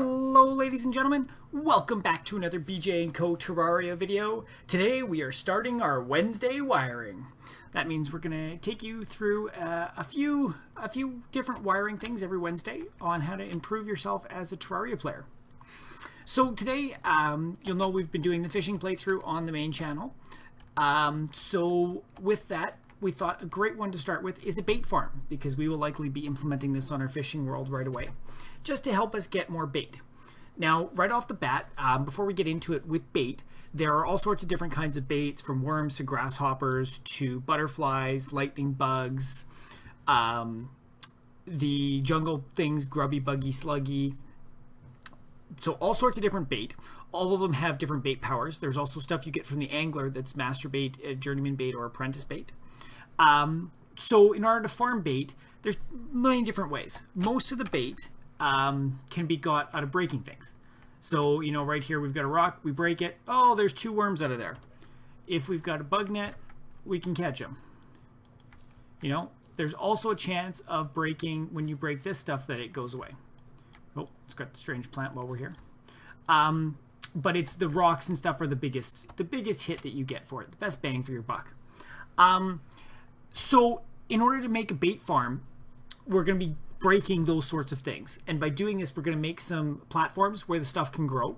Hello ladies and gentlemen, welcome back to another BJ&Co Terraria video. Today we are starting our Wednesday wiring. That means we're going to take you through a few different wiring things every Wednesday on how to improve yourself as a Terraria player. So today, you'll know we've been doing the fishing playthrough on the main channel. So with that, we thought a great one to start with is a bait farm, because we will likely be implementing this on our fishing world right away, just to help us get more bait. Now, right off the bat, before we get into it with bait, there are all sorts of different kinds of baits, from worms to grasshoppers to butterflies, lightning bugs, the jungle things, grubby, buggy, sluggy. So all sorts of different bait. All of them have different bait powers. There's also stuff you get from the angler that's master bait, journeyman bait, or apprentice bait. So in order to farm bait, there's a million different ways. Most of the bait can be got out of breaking things. So, you know, right here we've got a rock, we break it. Oh, there's 2 worms out of there. If we've got a bug net, we can catch them. You know, there's also a chance of breaking, when you break this stuff, that it goes away. Oh, it's got the strange plant while we're here. But it's the rocks and stuff are the biggest hit that you get for it. The best bang for your buck. So in order to make a bait farm, we're going to be breaking those sorts of things. And by doing this, we're going to make some platforms where the stuff can grow,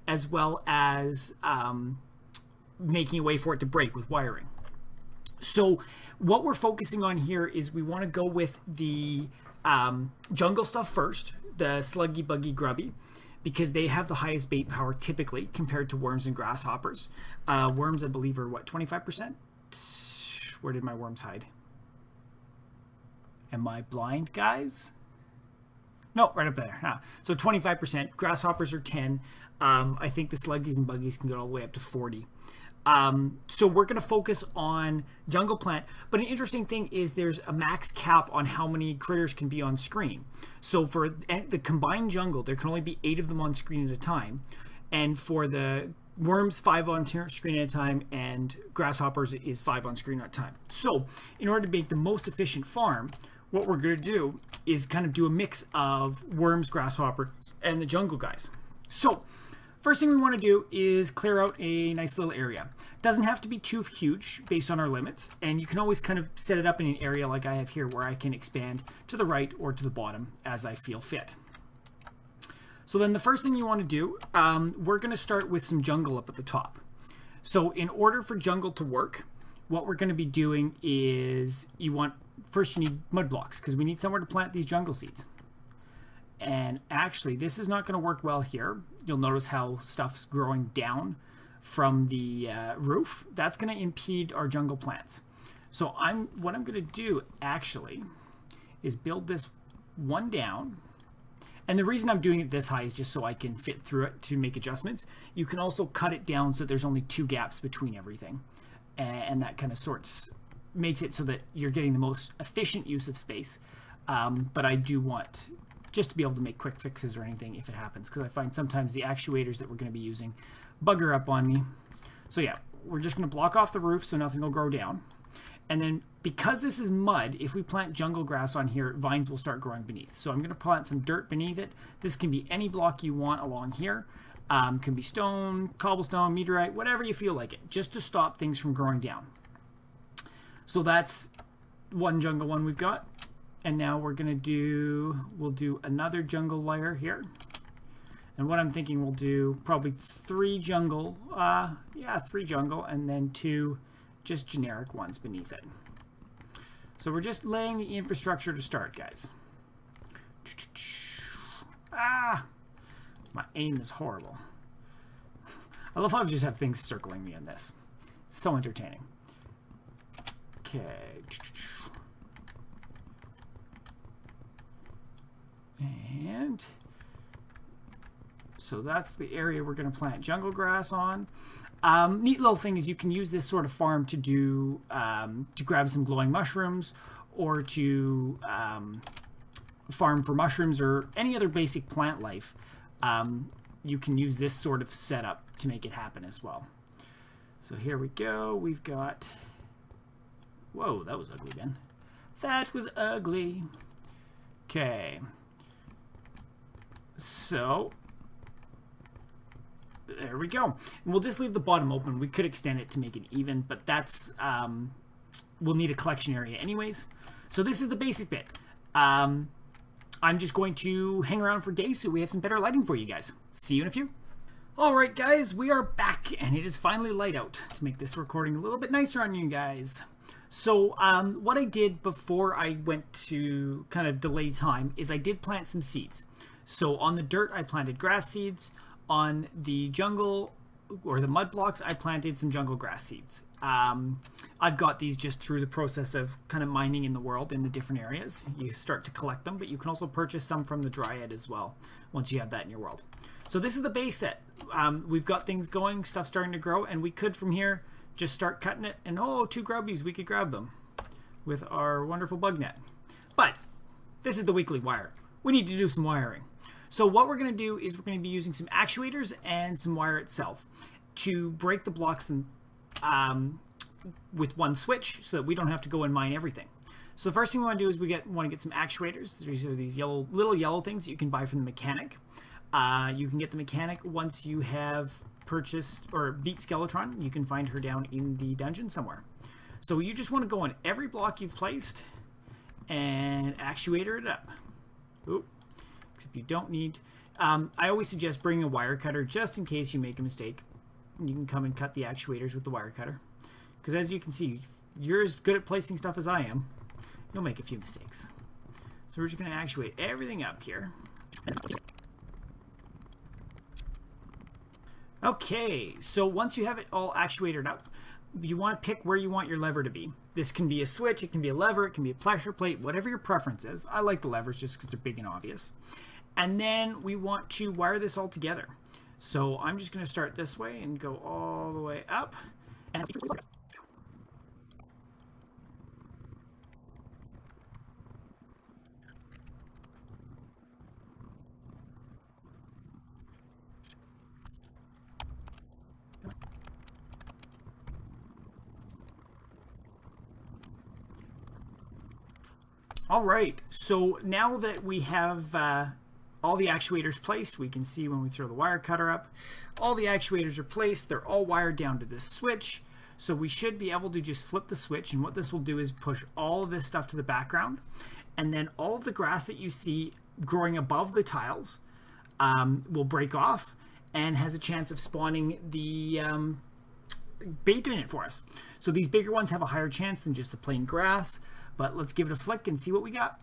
as well as making a way for it to break with wiring. So what we're focusing on here is we want to go with the jungle stuff first, the sluggy, buggy, grubby, because they have the highest bait power typically compared to worms and grasshoppers. Worms, I believe, are what, 25%? Where did my worms hide? Am I blind, guys? No, right up there. So 25%. Grasshoppers are 10. I think the sluggies and buggies can go all the way up to 40. So we're going to focus on jungle plant. But an interesting thing is there's a max cap on how many critters can be on screen. So for the combined jungle, there can only be 8 of them on screen at a time. And for the worms, 5 on screen at a time, and grasshoppers is 5 on screen at a time. So in order to make the most efficient farm, what we're going to do is kind of do a mix of worms, grasshoppers, and the jungle guys. So first thing we want to do is clear out a nice little area. Doesn't have to be too huge based on our limits, and you can always kind of set it up in an area like I have here where I can expand to the right or to the bottom as I feel fit. So then the first thing you want to do, we're going to start with some jungle up at the top. So in order for jungle to work, what we're going to be doing is first you need mud blocks, because we need somewhere to plant these jungle seeds. And actually, this is not going to work well here. You'll notice how stuff's growing down from the roof. That's going to impede our jungle plants. So what I'm going to do actually is build this one down. And the reason I'm doing it this high is just so I can fit through it to make adjustments. You can also cut it down so there's only 2 gaps between everything. And that kind of makes it so that you're getting the most efficient use of space. But I do want just to be able to make quick fixes or anything if it happens, because I find sometimes the actuators that we're going to be using bugger up on me. So yeah, we're just going to block off the roof so nothing will grow down. And then because this is mud, if we plant jungle grass on here, vines will start growing beneath. So I'm going to plant some dirt beneath it. This can be any block you want along here. Can be stone, cobblestone, meteorite, whatever you feel like it, just to stop things from growing down. So that's one jungle one we've got. And now we'll do another jungle layer here. And what I'm thinking we'll do probably 3 jungle, 3 jungle, and then 2 just generic ones beneath it. So we're just laying the infrastructure to start, guys. My aim is horrible. I love how I just have things circling me in this. It's so entertaining. Okay. And so that's the area we're going to plant jungle grass on. Neat little thing is you can use this sort of farm to do to grab some glowing mushrooms, or to farm for mushrooms or any other basic plant life. You can use this sort of setup to make it happen as well. So here we go. We've got... Whoa, that was ugly, Ben. That was ugly. Okay. So there we go. And we'll just leave the bottom open. We could extend it to make it even, but that's we'll need a collection area anyways. So this is the basic bit. I'm just going to hang around for days so we have some better lighting for you guys. See you in a few. Alright guys, we are back and it is finally light out to make this recording a little bit nicer on you guys. So what I did before I went to kind of delay time is I did plant some seeds. So on the dirt I planted grass seeds. On the jungle or the mud blocks I planted some jungle grass seeds. I've got these just through the process of kind of mining in the world in the different areas. You start to collect them, but you can also purchase some from the Dryad as well once you have that in your world. So this is the base set. We've got things going, stuff starting to grow, and we could from here just start cutting it, and oh, 2 grubbies, we could grab them with our wonderful bug net. But this is the weekly wire. We need to do some wiring. So what we're going to do is we're going to be using some actuators and some wire itself to break the blocks with one switch so that we don't have to go and mine everything. So the first thing we want to do is we want to get some actuators. These are these little yellow things that you can buy from the mechanic. You can get the mechanic once you have purchased or beat Skeletron. You can find her down in the dungeon somewhere. So you just want to go on every block you've placed and actuator it up. Oop. Except you don't need... I always suggest bringing a wire cutter just in case you make a mistake. You can come and cut the actuators with the wire cutter. Because as you can see, if you're as good at placing stuff as I am, you'll make a few mistakes. So we're just going to actuate everything up here. Okay, so once you have it all actuated up, you want to pick where you want your lever to be. This can be a switch, it can be a lever, it can be a pressure plate, whatever your preference is. I like the levers just because they're big and obvious. And then we want to wire this all together. So I'm just going to start this way and go all the way up. And all right, so now that we have all the actuators placed, we can see when we throw the wire cutter up, all the actuators are placed, they're all wired down to this switch, so we should be able to just flip the switch, and what this will do is push all of this stuff to the background, and then all of the grass that you see growing above the tiles will break off and has a chance of spawning the bait in it for us. So these bigger ones have a higher chance than just the plain grass. But let's give it a flick and see what we got.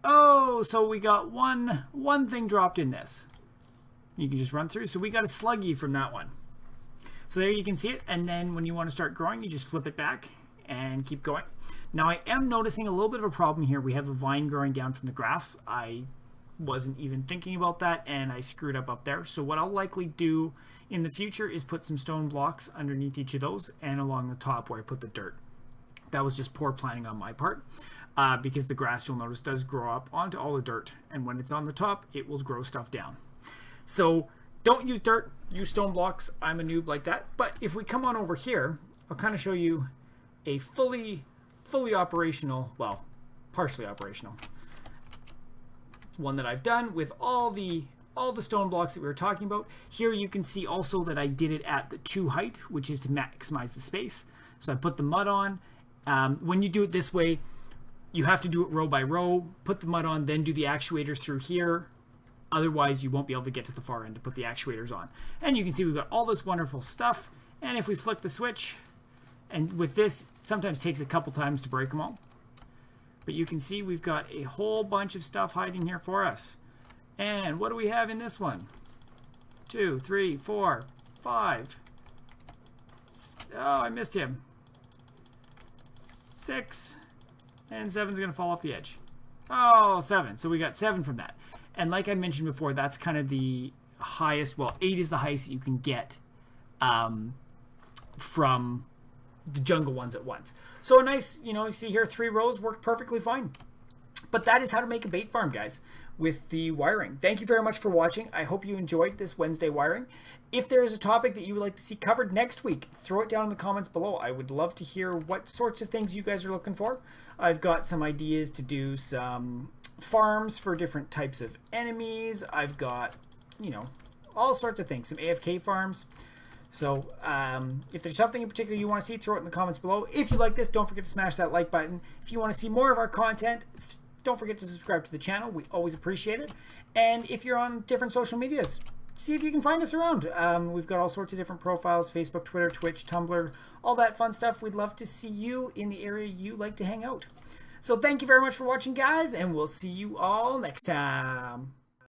Oh, so we got one thing dropped in this. You can just run through. So we got a sluggy from that one. So there you can see it. And then when you want to start growing, you just flip it back and keep going. Now I am noticing a little bit of a problem here. We have a vine growing down from the grass. I wasn't even thinking about that and I screwed up there. So what I'll likely do in the future is put some stone blocks underneath each of those and along the top where I put the dirt. That was just poor planning on my part because the grass, you'll notice, does grow up onto all the dirt. And when it's on the top, it will grow stuff down. So don't use dirt, use stone blocks. I'm a noob like that. But if we come on over here, I'll kind of show you a fully operational, well, partially operational one that I've done with all the stone blocks that we were talking about. Here you can see also that I did it at the 2 height, which is to maximize the space. So I put the mud on. When you do it this way, you have to do it row by row, put the mud on, then do the actuators through here. Otherwise, you won't be able to get to the far end to put the actuators on. And you can see we've got all this wonderful stuff. And if we flick the switch, and with this, it sometimes takes a couple times to break them all. But you can see we've got a whole bunch of stuff hiding here for us. And what do we have in this one? 2, 3, 4, 5. Oh, I missed him. 6. And 7's going to fall off the edge. Oh, 7. So we got 7 from that. And like I mentioned before, that's kind of the highest. Well, 8 is the highest that you can get from the jungle ones at once. So a nice, you see here 3 rows worked perfectly fine. But that is how to make a bait farm, guys, with the wiring. Thank you very much for watching. I hope you enjoyed this Wednesday wiring. If there is a topic that you would like to see covered next week, throw it down in the comments below. I would love to hear what sorts of things you guys are looking for. I've got some ideas to do some farms for different types of enemies. I've got, you know, all sorts of things. Some AFK farms. So if there's something in particular you want to see, throw it in the comments below. If you like this, don't forget to smash that like button. If you want to see more of our content, don't forget to subscribe to the channel. We always appreciate it. And if you're on different social medias, see if you can find us around. We've got all sorts of different profiles: Facebook, Twitter, Twitch, Tumblr, all that fun stuff. We'd love to see you in the area you like to hang out. So thank you very much for watching, guys, and we'll see you all next time.